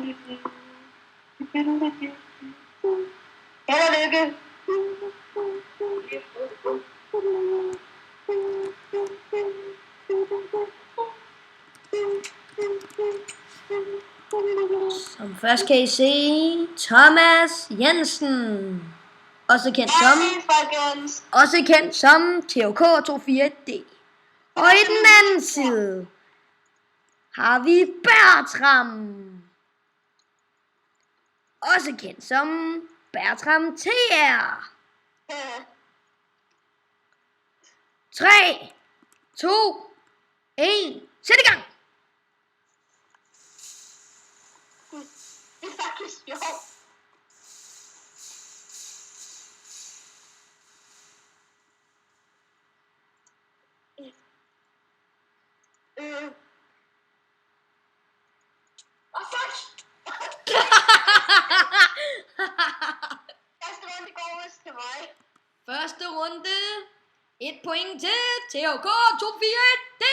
Held og lykke. Som først kan I se Thomas Jensen, også kendt som THK24D. Og i den anden side har vi Bertram, også kendt som Bertram TR. 3, 2, 1, sæt i gang! Det er faktisk sjovt. Fuck! Første runde går også til mig. Første runde. 1 point til THK24D.